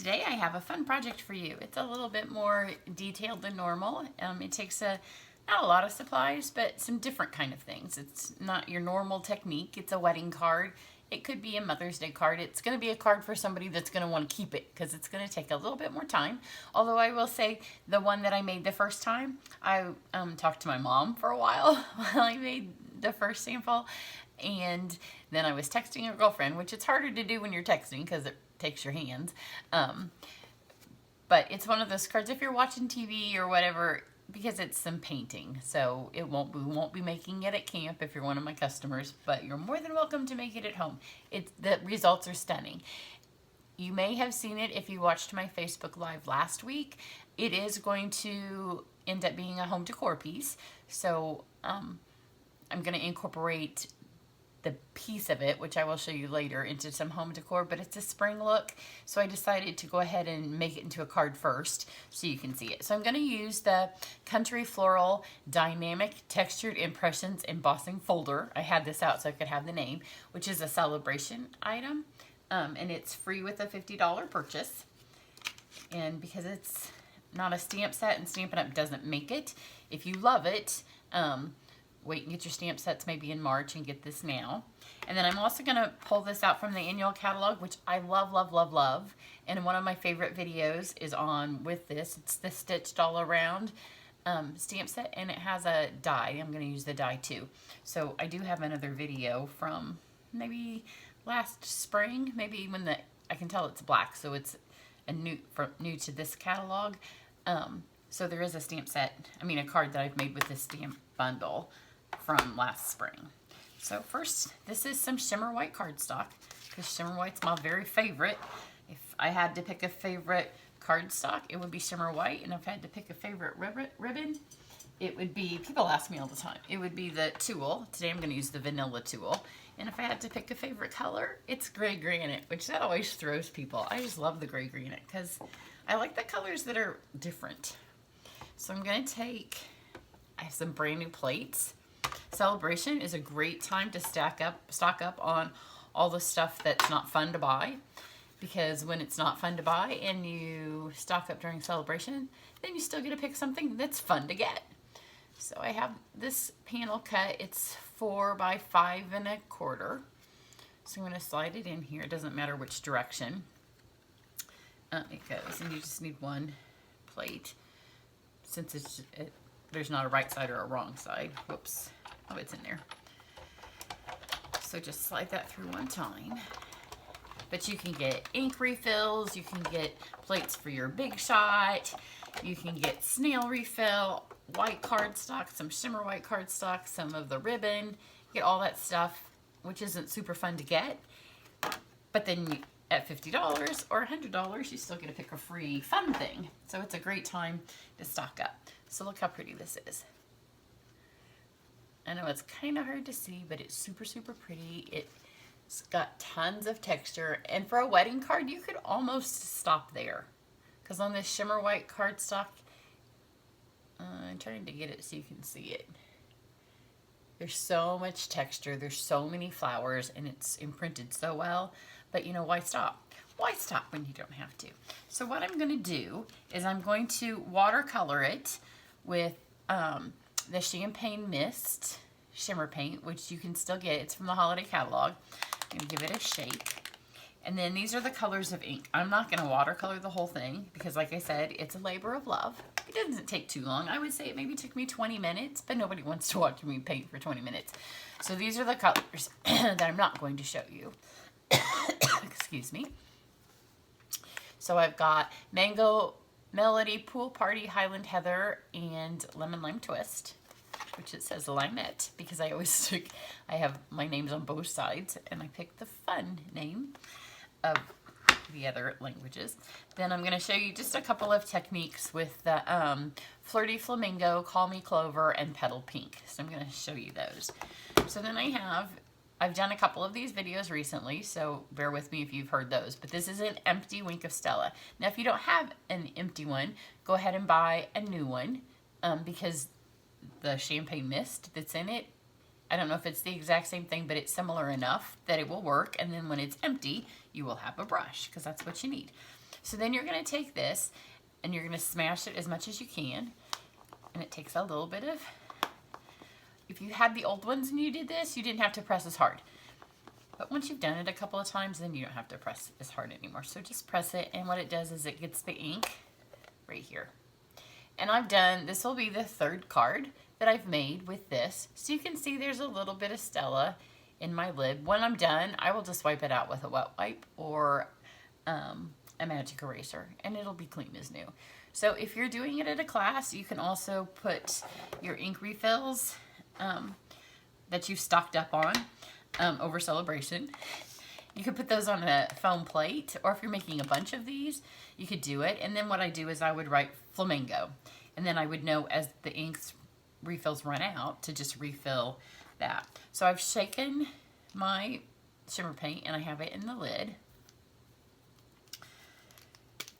Today I have a fun project for you. It's a little bit more detailed than normal. It takes not a lot of supplies, but some different kind of things. It's not your normal technique. It's a wedding card. It could be a Mother's Day card. It's going to be a card for somebody that's going to want to keep it because it's going to take a little bit more time. Although I will say the one that I made the first time, I talked to my mom for a while while I made the first sample. And then I was texting a girlfriend, which it's harder to do when you're texting because it takes your hands. But it's one of those cards if you're watching TV or whatever, because it's some painting. So we won't be making it at camp if you're one of my customers, but you're more than welcome to make it at home. The results are stunning. You may have seen it if you watched my Facebook Live last week. It is going to end up being a home decor piece. So I'm going to incorporate the piece of it, which I will show you later, into some home decor, but it's a spring look, so I decided to go ahead and make it into a card first so you can see it. So I'm going to use the Country Floral Dynamic Textured Impressions Embossing Folder. I had this out so I could have the name, which is a celebration item, and it's free with a $50 purchase. And because it's not a stamp set and Stampin' Up! Doesn't make it, if you love it, wait and get your stamp sets maybe in March and get this now. And then I'm also going to pull this out from the annual catalog, which I love, love, love, love. And one of my favorite videos is on with this. It's the Stitched All Around stamp set, and it has a die. I'm going to use the die too. So I do have another video from maybe last spring, maybe when I can tell it's black, so it's a new to this catalog. So there is a stamp set, a card that I've made with this stamp bundle from last spring. So first, this is some Shimmer White cardstock, because Shimmer White's my very favorite. If I had to pick a favorite cardstock, it would be Shimmer White, and if I had to pick a favorite ribbon, it would be, people ask me all the time, it would be the tulle. Today I'm going to use the vanilla tulle. And if I had to pick a favorite color, it's gray granite, which that always throws people. I just love the gray granite because I like the colors that are different. So I'm going to I have some brand new plates. Celebration is a great time to stock up on all the stuff that's not fun to buy, because when it's not fun to buy and you stock up during celebration, then you still get to pick something that's fun to get. So I have this panel cut. It's 4 by 5 1/4. So I'm going to slide it in here. It doesn't matter which direction it goes, and you just need one plate. Since there's not a right side or a wrong side. Whoops. Oh, it's in there. So just slide that through one time. But you can get ink refills. You can get plates for your big shot. You can get snail refill, white cardstock, some Shimmer White cardstock, some of the ribbon. Get all that stuff, which isn't super fun to get. But then at $50 or $100, you still get to pick a free fun thing. So it's a great time to stock up. So look how pretty this is. I know it's kind of hard to see, but it's super, super pretty. It's got tons of texture. And for a wedding card, you could almost stop there. Because on this Shimmer White cardstock, I'm trying to get it so you can see it. There's so much texture. There's so many flowers, and it's imprinted so well. But you know, why stop? Why stop when you don't have to? So what I'm going to do is I'm going to watercolor it with the Champagne Mist Shimmer Paint, which you can still get. It's from the holiday catalog. I'm going to give it a shake. And then these are the colors of ink. I'm not going to watercolor the whole thing because, like I said, it's a labor of love. It doesn't take too long. I would say it maybe took me 20 minutes, but nobody wants to watch me paint for 20 minutes. So these are the colors that I'm not going to show you. Excuse me. So I've got Mango Melody, Pool Party, Highland Heather, and Lemon Lime Twist, which it says Limette because I have my names on both sides, and I picked the fun name of the other languages. Then I'm going to show you just a couple of techniques with the Flirty Flamingo, Call Me Clover, and Petal Pink. So I'm going to show you those. So then I've done a couple of these videos recently, so bear with me if you've heard those. But this is an empty Wink of Stella. Now, if you don't have an empty one, go ahead and buy a new one because the Champagne Mist that's in it I don't know if it's the exact same thing, but it's similar enough that it will work. And then when it's empty, you will have a brush because that's what you need. So then you're going to take this and you're going to smash it as much as you can. And it takes a little bit of, if you had the old ones and you did this, you didn't have to press as hard. But once you've done it a couple of times, then you don't have to press as hard anymore. So just press it, and what it does is it gets the ink right here. And I've done, this will be the third card that I've made with this. So you can see there's a little bit of Stella in my lid. When I'm done, I will just wipe it out with a wet wipe or a magic eraser, and it'll be clean as new. So if you're doing it at a class, you can also put your ink refills that you've stocked up on over celebration. You could put those on a foam plate, or if you're making a bunch of these, you could do it. And then what I do is I would write flamingo, and then I would know as the inks refills run out to just refill that. So I've shaken my shimmer paint and I have it in the lid.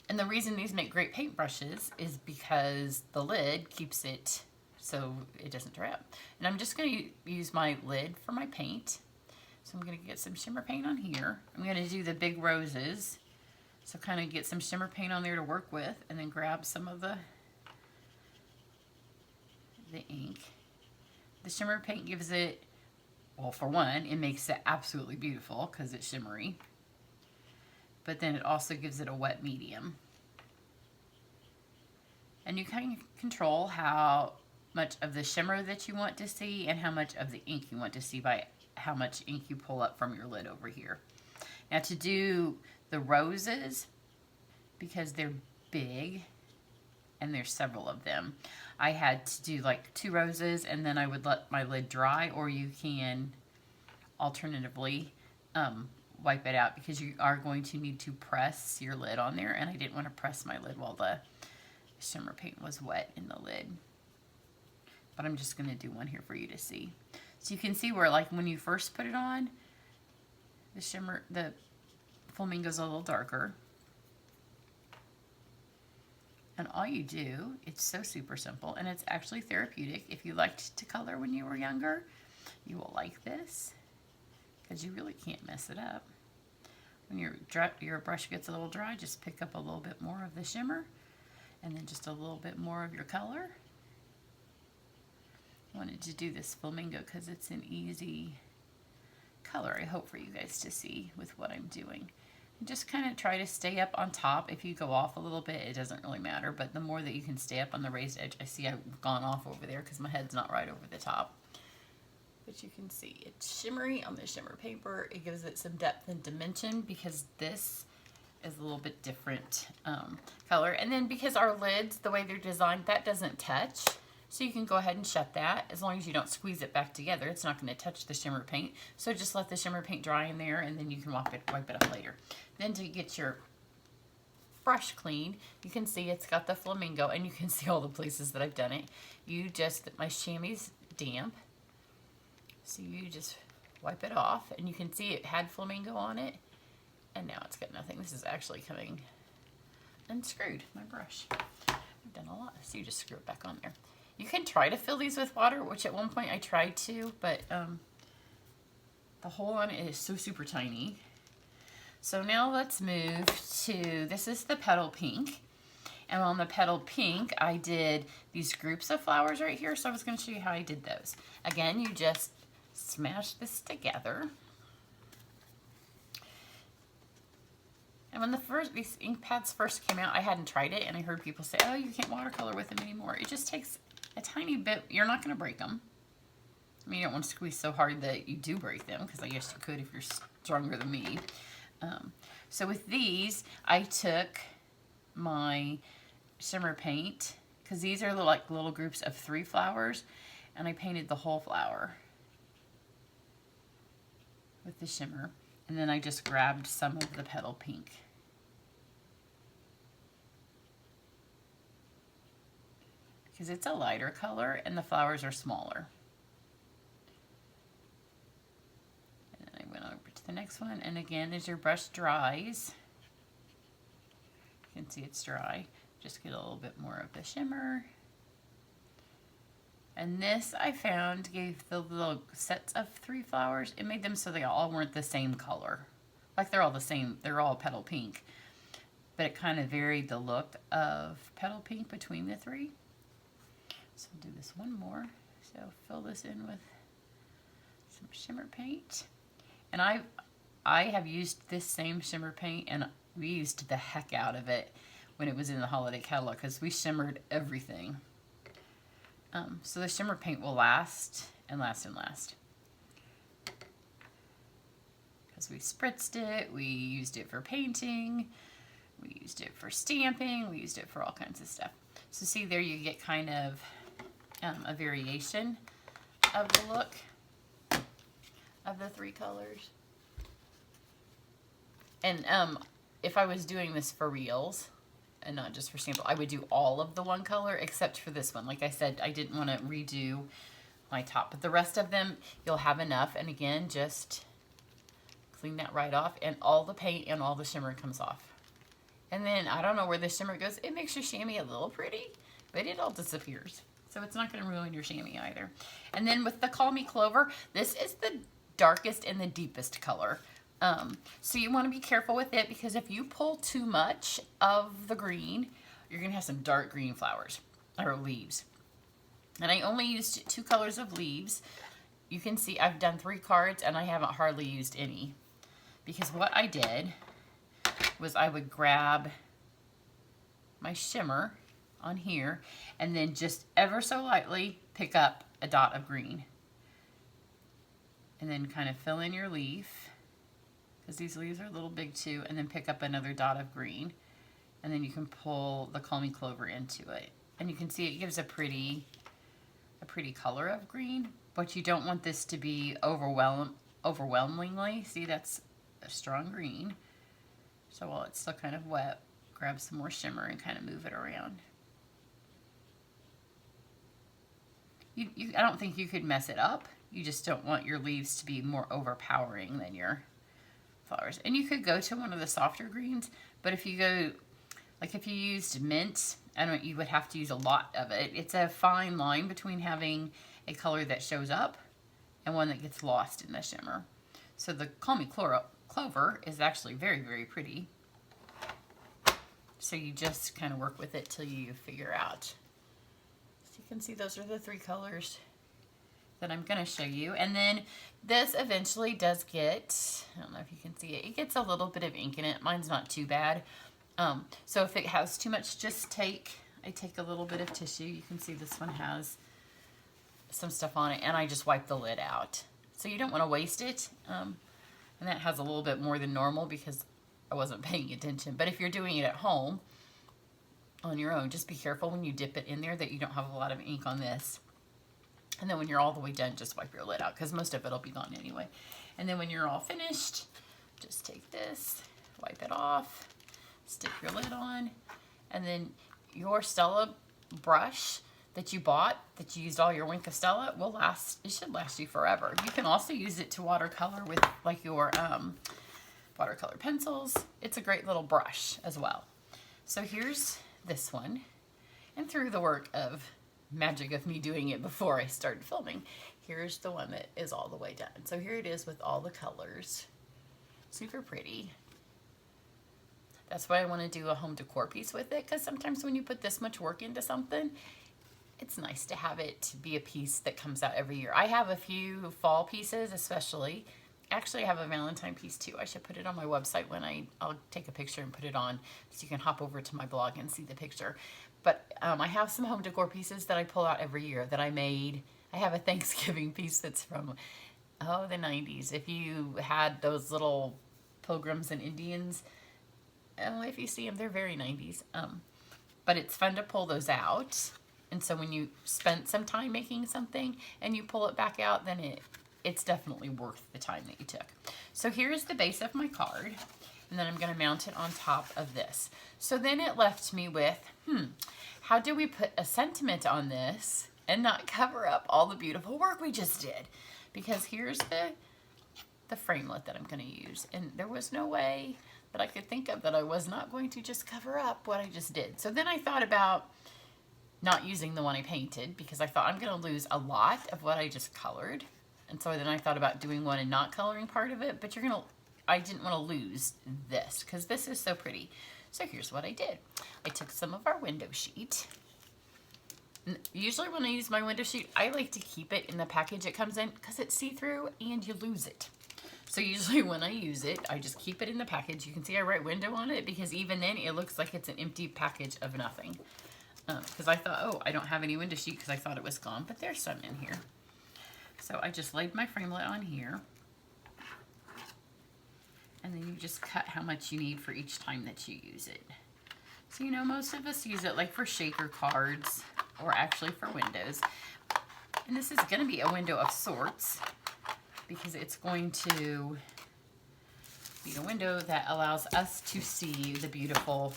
And the reason these make great paintbrushes is because the lid keeps it so it doesn't dry up. And I'm just going to use my lid for my paint. So I'm going to get some shimmer paint on here. I'm going to do the big roses. So kind of get some shimmer paint on there to work with, and then grab some of the ink. The shimmer paint gives it, well, for one, it makes it absolutely beautiful because it's shimmery. But then it also gives it a wet medium. And you kind of control how much of the shimmer that you want to see and how much of the ink you want to see by how much ink you pull up from your lid over here. Now to do the roses, because they're big and there's several of them, I had to do like 2 roses and then I would let my lid dry, or you can alternatively wipe it out, because you are going to need to press your lid on there, and I didn't want to press my lid while the shimmer paint was wet in the lid. But I'm just going to do one here for you to see. So you can see where, like, when you first put it on, the flamingo's a little darker. And all you do, it's so super simple, and it's actually therapeutic. If you liked to color when you were younger, you will like this, because you really can't mess it up. When your brush gets a little dry, just pick up a little bit more of the shimmer, and then just a little bit more of your color. I wanted to do this flamingo because it's an easy color, I hope, for you guys to see with what I'm doing. And just kind of try to stay up on top. If you go off a little bit, it doesn't really matter, but the more that you can stay up on the raised edge, I see I've gone off over there because my head's not right over the top. But you can see it's shimmery on the shimmer paper. It gives it some depth and dimension because this is a little bit different color. And then because our lids, the way they're designed, that doesn't touch. So you can go ahead and shut that. As long as you don't squeeze it back together, it's not going to touch the shimmer paint. So just let the shimmer paint dry in there, and then you can wipe it up later. Then to get your brush clean, you can see it's got the flamingo, and you can see all the places that I've done it. My chamois damp. So you just wipe it off, and you can see it had flamingo on it, and now it's got nothing. This is actually coming unscrewed, my brush. I've done a lot, so you just screw it back on there. You can try to fill these with water, which at one point I tried to, but the hole on it is so super tiny. So now let's move to, this is the petal pink. And on the petal pink, I did these groups of flowers right here. So I was going to show you how I did those. Again, you just smash this together. And when these ink pads first came out, I hadn't tried it, and I heard people say, oh, you can't watercolor with them anymore. It just takes a tiny bit. You're not going to break them. I mean, you don't want to squeeze so hard that you do break them, because I guess you could if you're stronger than me. So with these, I took my shimmer paint, because these are like little groups of 3 flowers, and I painted the whole flower with the shimmer. And then I just grabbed some of the petal pink. Because it's a lighter color and the flowers are smaller. And then I went over to the next one. And again, as your brush dries, you can see it's dry. Just get a little bit more of the shimmer. And this I found gave the little sets of 3 flowers. It made them so they all weren't the same color. Like they're all the same, they're all petal pink. But it kind of varied the look of petal pink between the 3. So I'll do this one more. So fill this in with some shimmer paint. And I have used this same shimmer paint, and we used the heck out of it when it was in the holiday catalog because we shimmered everything. So the shimmer paint will last and last and last. Because we spritzed it, we used it for painting, we used it for stamping, we used it for all kinds of stuff. So see there you get kind of a variation of the look of the 3 colors. And if I was doing this for reels, and not just for sample, I would do all of the one color except for this one. Like I said, I didn't want to redo my top, but the rest of them you'll have enough. And again, just clean that right off, and all the paint and all the shimmer comes off. And then I don't know where the shimmer goes. It makes your chamois a little pretty, but it all disappears. So it's not going to ruin your chamois either. And then with the Call Me Clover, this is the darkest and the deepest color. So you want to be careful with it, because if you pull too much of the green, you're going to have some dark green flowers or leaves. And I only used 2 colors of leaves. You can see I've done 3 cards and I haven't hardly used any, because what I did was I would grab my shimmer on here and then just ever so lightly pick up a dot of green, and then kind of fill in your leaf, because these leaves are a little big too, and then pick up another dot of green, and then you can pull the Call Me Clover into it, and you can see it gives a pretty color of green. But you don't want this to be overwhelmingly. See, that's a strong green. So while it's still kind of wet, grab some more shimmer and kind of move it around. I don't think you could mess it up. You just don't want your leaves to be more overpowering than your flowers. And you could go to one of the softer greens, but if you go, like if you used mint, you would have to use a lot of it. It's a fine line between having a color that shows up and one that gets lost in the shimmer. So the Call Me Clover is actually very, very pretty. So you just kind of work with it till you figure out. So you can see those are the 3 colors that I'm going to show you. And then this eventually does get, I don't know if you can see it, it gets a little bit of ink in it. Mine's not too bad. So if it has too much, just I take a little bit of tissue. You can see this one has some stuff on it, and I just wipe the lid out. So you don't want to waste it. And that has a little bit more than normal because I wasn't paying attention. But if you're doing it at home on your own, just be careful when you dip it in there that you don't have a lot of ink on this. And then when you're all the way done, just wipe your lid out, because most of it will be gone anyway. And then when you're all finished, just take this, wipe it off, stick your lid on, and then your Stella brush that you bought, that you used all your Wink of Stella, will last. It should last you forever. You can also use it to watercolor with like your watercolor pencils. It's a great little brush as well. So here's this one, and through the work of magic of me doing it before I started filming, here's the one that is all the way done. So here it is with all the colors. Super pretty. That's why I want to do a home decor piece with it, because sometimes when you put this much work into something, it's nice to have it be a piece that comes out every year. I have a few fall pieces, especially. Actually, I have a Valentine piece too. I should put it on my website when I'll take a picture and put it on, so you can hop over to my blog and see the picture. But I have some home decor pieces that I pull out every year that I made. I have a Thanksgiving piece that's from, the 90s. If you had those little pilgrims and Indians, if you see them, they're very 90s. But it's fun to pull those out. And so when you spent some time making something and you pull it back out, then it's definitely worth the time that you took. So here's the base of my card. And then I'm going to mount it on top of this. So then it left me with, how do we put a sentiment on this and not cover up all the beautiful work we just did? Because here's the framelit that I'm going to use. And there was no way that I could think of that I was not going to just cover up what I just did. So then I thought about, not using the one I painted because I thought I'm going to lose a lot of what I just colored. And so then I thought about doing one and not coloring part of it, but I didn't want to lose this because this is so pretty. So here's what I did. I took some of our window sheet. And usually when I use my window sheet, I like to keep it in the package it comes in because it's see-through and you lose it. So usually when I use it, I just keep it in the package. You can see I write window on it because even then it looks like it's an empty package of nothing. Because I thought, oh, I don't have any window sheet because I thought it was gone, but there's some in here. So I just laid my framelit on here. And then you just cut how much you need for each time that you use it. So, you know, most of us use it like for shaker cards or actually for windows. And this is going to be a window of sorts because it's going to be a window that allows us to see the beautiful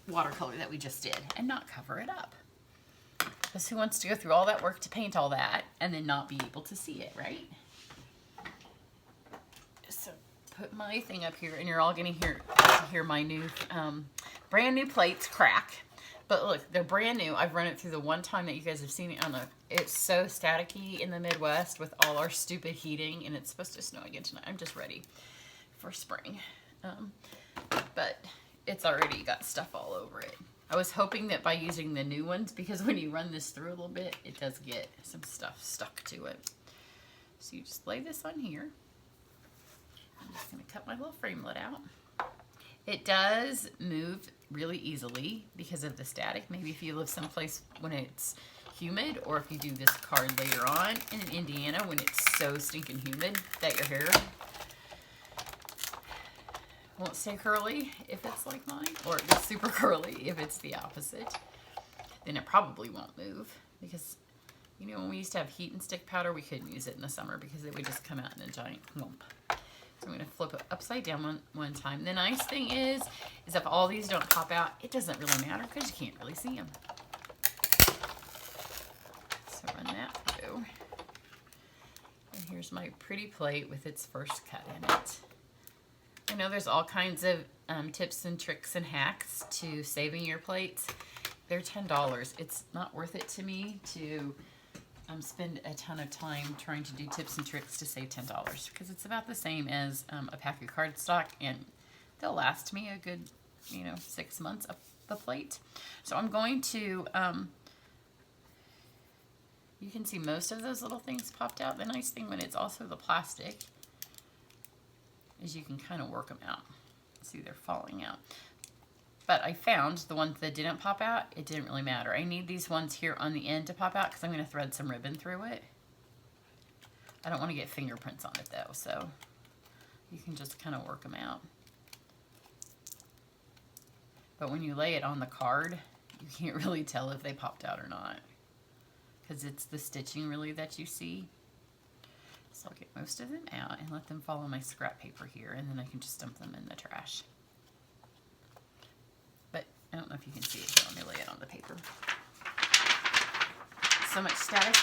watercolor that we just did and not cover it up. Because who wants to go through all that work to paint all that and then not be able to see it, right? So put my thing up here and you're all going to hear my new brand new plates crack. But look, they're brand new. I've run it through the one time that you guys have seen it. I don't know. It's so staticky in the Midwest with all our stupid heating, and it's supposed to snow again tonight. I'm just ready for spring. But it's already got stuff all over it. I was hoping that by using the new ones, because when you run this through a little bit, it does get some stuff stuck to it. So you just lay this on here. I'm just going to cut my little framelit out. It does move really easily because of the static. Maybe if you live someplace when it's humid, or if you do this card later on in Indiana when it's so stinking humid that your hair won't stay curly if it's like mine, or it gets super curly if it's the opposite, then it probably won't move because, you know, when we used to have heat and stick powder, we couldn't use it in the summer because it would just come out in a giant clump. So I'm going to flip it upside down one time. The nice thing is if all these don't pop out, it doesn't really matter because you can't really see them. So run that through. And here's my pretty plate with its first cut in it. I know there's all kinds of tips and tricks and hacks to saving your plates. They're $10. It's not worth it to me to spend a ton of time trying to do tips and tricks to save $10 because it's about the same as a pack of cardstock, and they'll last me a good, 6 months of the plate. So I'm going to, you can see most of those little things popped out. The nice thing when it's also the plastic is you can kind of work them out. See, they're falling out. But I found the ones that didn't pop out, it didn't really matter. I need these ones here on the end to pop out because I'm going to thread some ribbon through it. I don't want to get fingerprints on it though, so you can just kind of work them out. But when you lay it on the card, you can't really tell if they popped out or not because it's the stitching really that you see. So I'll get most of them out and let them fall on my scrap paper here, and then I can just dump them in the trash. But I don't know if you can see it here. Let me lay it on the paper. So much static,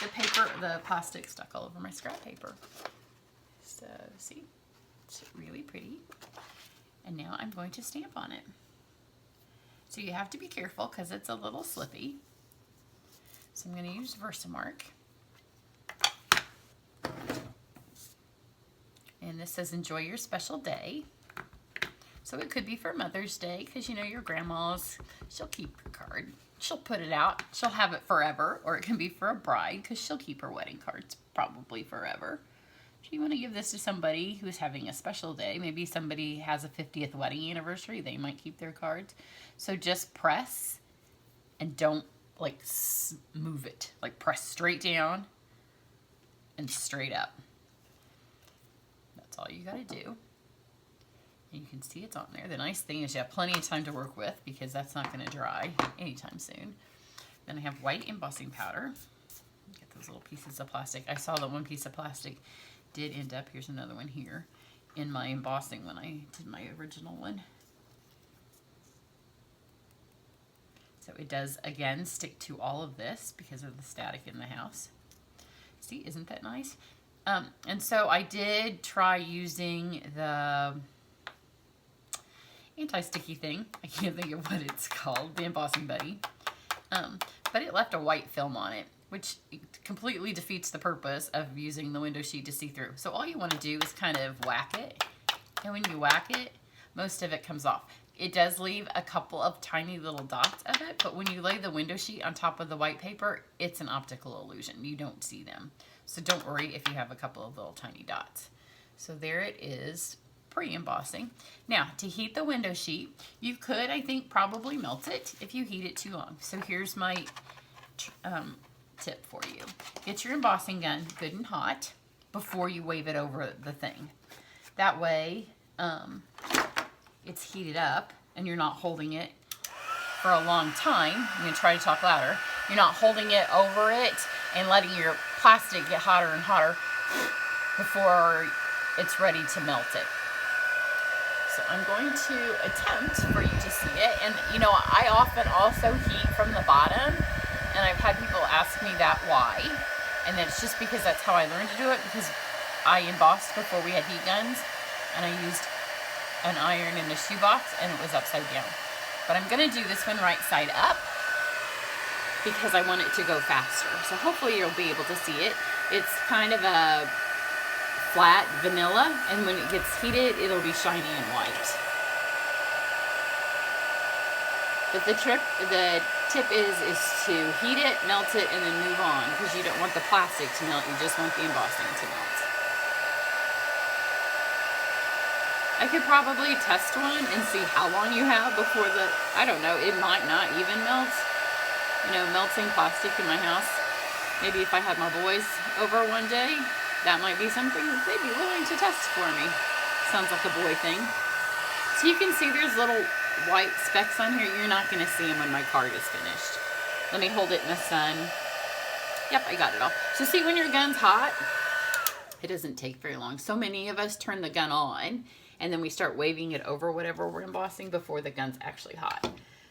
the plastic stuck all over my scrap paper. So see, it's really pretty. And now I'm going to stamp on it. So you have to be careful because it's a little slippy. So I'm going to use Versamark. And this says, enjoy your special day. So it could be for Mother's Day because, your grandma's, she'll keep her card. She'll put it out. She'll have it forever. Or it can be for a bride because she'll keep her wedding cards probably forever. If you want to give this to somebody who's having a special day, maybe somebody has a 50th wedding anniversary, they might keep their cards. So just press and don't move it. Like press straight down and straight up. That's all you got to do. And you can see it's on there. The nice thing is you have plenty of time to work with because that's not going to dry anytime soon. Then I have white embossing powder. Get those little pieces of plastic. I saw that one piece of plastic did end up, here's another one here, in my embossing when I did my original one. So it does, again, stick to all of this because of the static in the house. See, isn't that nice? And so I did try using the anti-sticky thing. I can't think of what it's called, the Embossing Buddy. But it left a white film on it, which completely defeats the purpose of using the window sheet to see through. So all you want to do is kind of whack it, and when you whack it, most of it comes off. It does leave a couple of tiny little dots of it, but when you lay the window sheet on top of the white paper, it's an optical illusion. You don't see them. So don't worry if you have a couple of little tiny dots. So there it is, pre-embossing. Now, to heat the window sheet, you could, I think, probably melt it if you heat it too long. So here's my tip for you. Get your embossing gun good and hot before you wave it over the thing. That way, it's heated up and you're not holding it for a long time. I'm gonna try to talk louder. You're not holding it over it and letting your plastic get hotter and hotter before it's ready to melt it. So I'm going to attempt for you to see it. And you know, I often also heat from the bottom, and I've had people ask me that why. And it's just because that's how I learned to do it, because I embossed before we had heat guns, and I used an iron in a shoebox and it was upside down. But I'm gonna do this one right side up because I want it to go faster. So hopefully you'll be able to see it. It's kind of a flat vanilla, and when it gets heated, it'll be shiny and white. But the tip is to heat it, melt it, and then move on, because you don't want the plastic to melt, you just want the embossing to melt. I could probably test one and see how long you have before I don't know, it might not even melt. You know, melting plastic in my house. Maybe if I had my boys over one day, that might be something that they'd be willing to test for me. Sounds like a boy thing. So you can see there's little white specks on here. You're not gonna see them when my card is finished. Let me hold it in the sun. Yep, I got it all. So see, when your gun's hot, it doesn't take very long. So many of us turn the gun on and then we start waving it over whatever we're embossing before the gun's actually hot.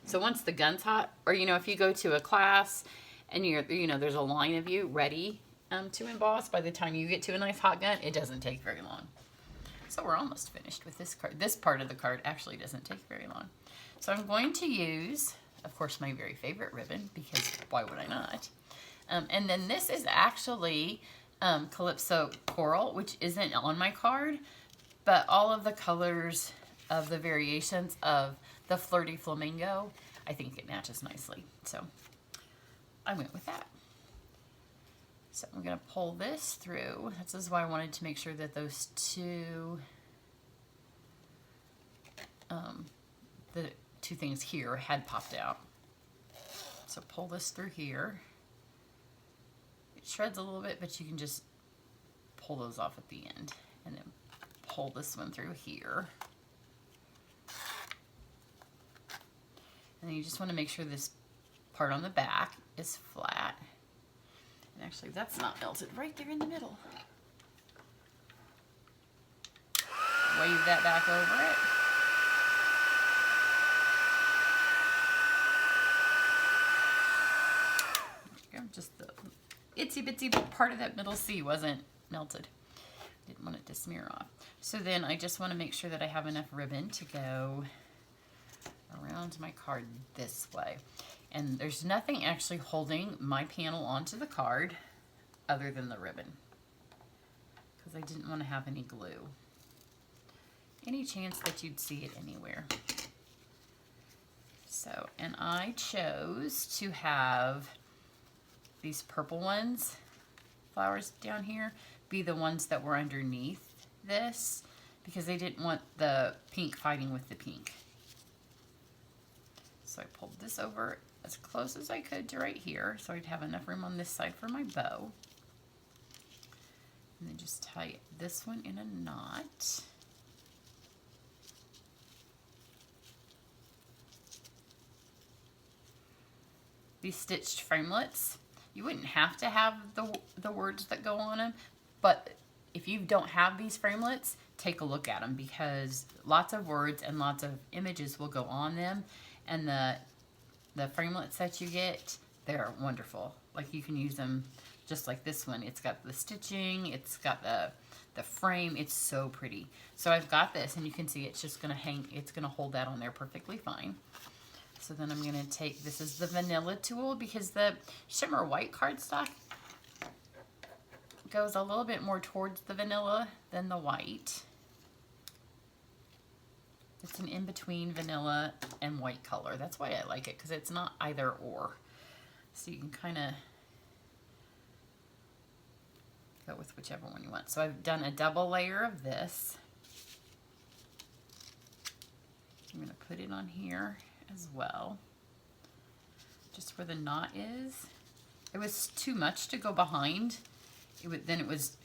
So once the gun's hot, or you know, if you go to a class and there's a line of you ready to emboss, by the time you get to a nice hot gun, it doesn't take very long. So we're almost finished with this card. This part of the card actually doesn't take very long. So I'm going to use, of course, my very favorite ribbon, because why would I not? And then this is actually Calypso Coral, which isn't on my card, but all of the colors of the variations of the Flirty Flamingo, I think it matches nicely. So I went with that. So I'm going to pull this through. This is why I wanted to make sure that those two, the two things here had popped out. So pull this through here. It shreds a little bit, but you can just pull those off at the end. And then pull this one through here. And then you just want to make sure this part on the back is flat. And actually, that's not melted right there in the middle. Wave that back over it. There you go. Just the itsy bitsy part of that middle C wasn't melted. Didn't want it to smear off. So then I just want to make sure that I have enough ribbon to go around my card this way. And there's nothing actually holding my panel onto the card other than the ribbon, because I didn't want to have any glue. Any chance that you'd see it anywhere. So, and I chose to have these purple ones, flowers down here, be the ones that were underneath this, because they didn't want the pink fighting with the pink. So I pulled this over as close as I could to right here, so I'd have enough room on this side for my bow. And then just tie this one in a knot. These stitched framelets, you wouldn't have to have the words that go on them, but if you don't have these framelets, take a look at them, because lots of words and lots of images will go on them, and the framelets that you get, they're wonderful. Like, you can use them just like this one. It's got the stitching, it's got the the frame. It's so pretty. So I've got this, and you can see it's just gonna hang, it's gonna hold that on there perfectly fine. So then I'm gonna take, this is the vanilla tool, because the Shimmer white cardstock goes a little bit more towards the vanilla than the white. It's an in-between vanilla and white color. That's why I like it, because it's not either or. So you can kind of go with whichever one you want. So I've done a double layer of this. I'm going to put it on here as well, just where the knot is. It was too much to go behind. Then it was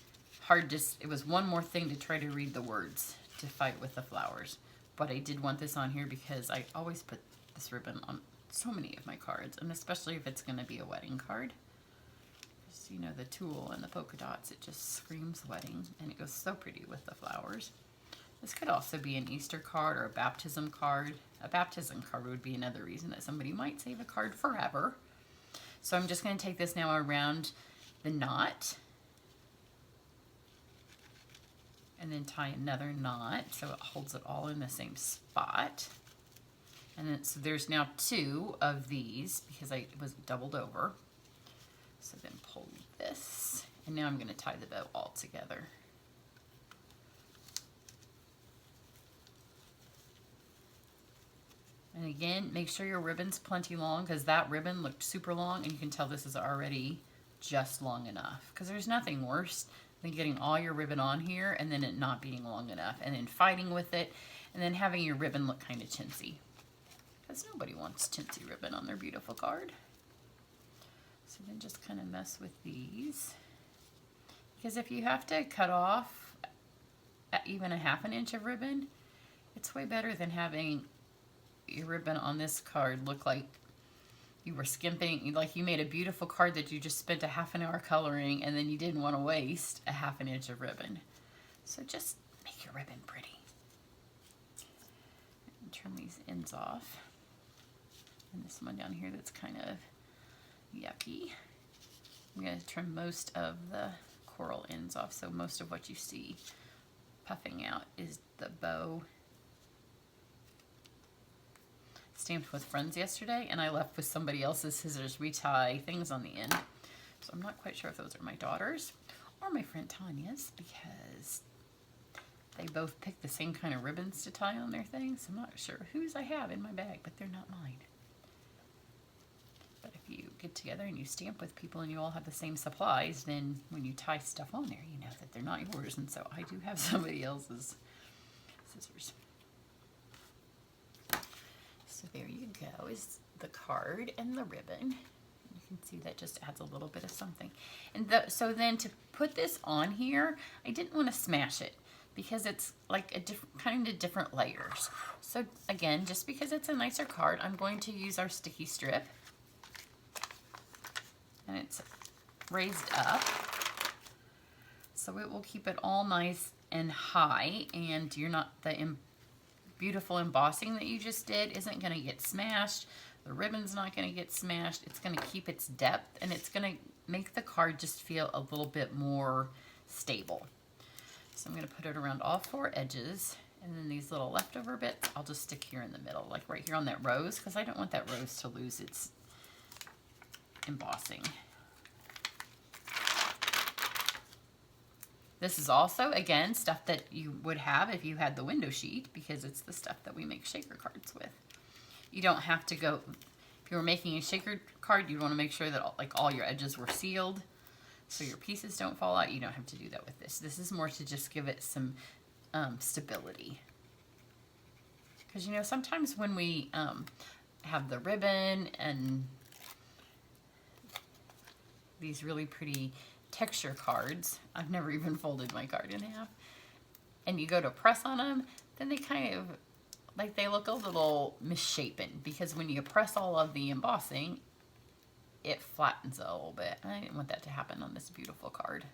hard to, it was one more thing to try to read the words to fight with the flowers. But I did want this on here because I always put this ribbon on so many of my cards, and especially if it's going to be a wedding card. Just, you know, the tulle and the polka dots, it just screams wedding, and it goes so pretty with the flowers. This could also be an Easter card or a baptism card. A baptism card would be another reason that somebody might save a card forever. So I'm just going to take this now around the knot, and then tie another knot so it holds it all in the same spot. And then, so there's now 2 of these because I was doubled over. So then pull this, and now I'm going to tie the bow all together. And again, make sure your ribbon's plenty long, because that ribbon looked super long, and you can tell this is already just long enough, because there's nothing worse than getting all your ribbon on here and then it not being long enough, and then fighting with it, and then having your ribbon look kind of chintzy, because nobody wants chintzy ribbon on their beautiful card. So then just kind of mess with these, because if you have to cut off even a ½ inch of ribbon, it's way better than having your ribbon on this card look like you were skimping, like you made a beautiful card that you just spent a ½ an hour coloring, and then you didn't want to waste a ½ inch of ribbon. So just make your ribbon pretty. And trim these ends off. And this one down here that's kind of yucky, I'm going to trim most of the coral ends off, so most of what you see puffing out is the bow. Stamped with friends yesterday, and I left with somebody else's scissors. We tie things on the end, so I'm not quite sure if those are my daughter's or my friend Tanya's, because they both picked the same kind of ribbons to tie on their things. I'm not sure whose I have in my bag, but they're not mine. But if you get together and you stamp with people and you all have the same supplies, then when you tie stuff on there, you know that they're not yours. And so I do have somebody else's scissors. So there you go, is the card and the ribbon. You can see that just adds a little bit of something. And so then to put this on here, I didn't want to smash it because it's like a kind of different layers. So again, just because it's a nicer card, I'm going to use our sticky strip. And it's raised up, so it will keep it all nice and high, and you're not, the beautiful embossing that you just did isn't going to get smashed. The ribbon's not going to get smashed. It's going to keep its depth, and it's going to make the card just feel a little bit more stable. So I'm going to put it around all 4 edges, and then these little leftover bits I'll just stick here in the middle, like right here on that rose, because I don't want that rose to lose its embossing. This is also, again, stuff that you would have if you had the window sheet, because it's the stuff that we make shaker cards with. You don't have to go, if you were making a shaker card, you'd want to make sure that all your edges were sealed so your pieces don't fall out. You don't have to do that with this. This is more to just give it some stability. Because, you know, sometimes when we have the ribbon and these really pretty texture cards, I've never even folded my card in half, and you go to press on them, then they kind of, like, they look a little misshapen, because when you press all of the embossing, it flattens a little bit. I didn't want that to happen on this beautiful card,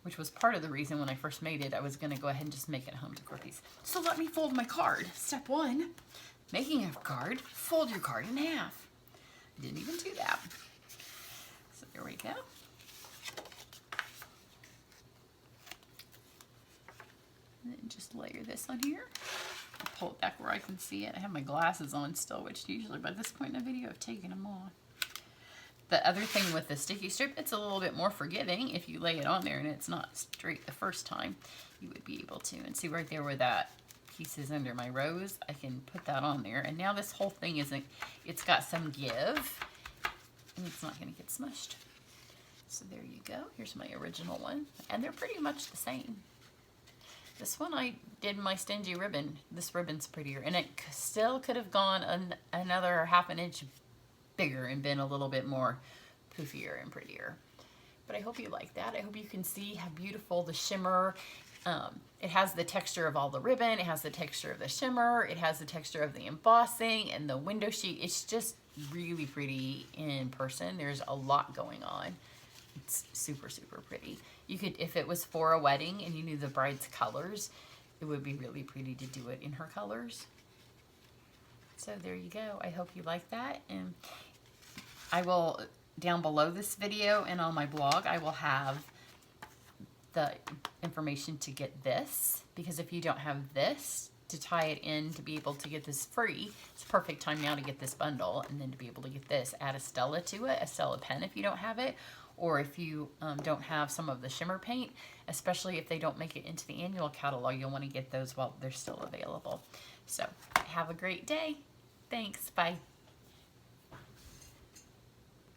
which was part of the reason when I first made it, I was going to go ahead and just make it a home decor piece. So let me fold my card. Step 1, making a card, fold your card in half. I didn't even do that. So there we go. And then just layer this on here. I'll pull it back where I can see it. I have my glasses on still, which usually by this point in the video I've taken them off. The other thing with the sticky strip, it's a little bit more forgiving. If you lay it on there and it's not straight the first time, you would be able to. And see right there where that piece is under my rose, I can put that on there. And now this whole thing isn't, it's got some give, and it's not going to get smushed. So there you go. Here's my original one. And they're pretty much the same. This one I did my stingy ribbon. This ribbon's prettier. And it still could have gone another ½ an inch bigger and been a little bit more poofier and prettier. But I hope you like that. I hope you can see how beautiful the shimmer. It has the texture of all the ribbon. It has the texture of the shimmer. It has the texture of the embossing and the window sheet. It's just really pretty in person. There's a lot going on. It's super, super pretty. You could, if it was for a wedding and you knew the bride's colors, it would be really pretty to do it in her colors. So there you go. I hope you like that. And I will, down below this video and on my blog, I will have the information to get this. Because if you don't have this, to tie it in to be able to get this free, it's a perfect time now to get this bundle. And then to be able to get this, add a Stella to it, a Stella pen if you don't have it. Or if you don't have some of the shimmer paint, especially if they don't make it into the annual catalog, you'll want to get those while they're still available. So have a great day. Thanks. Bye.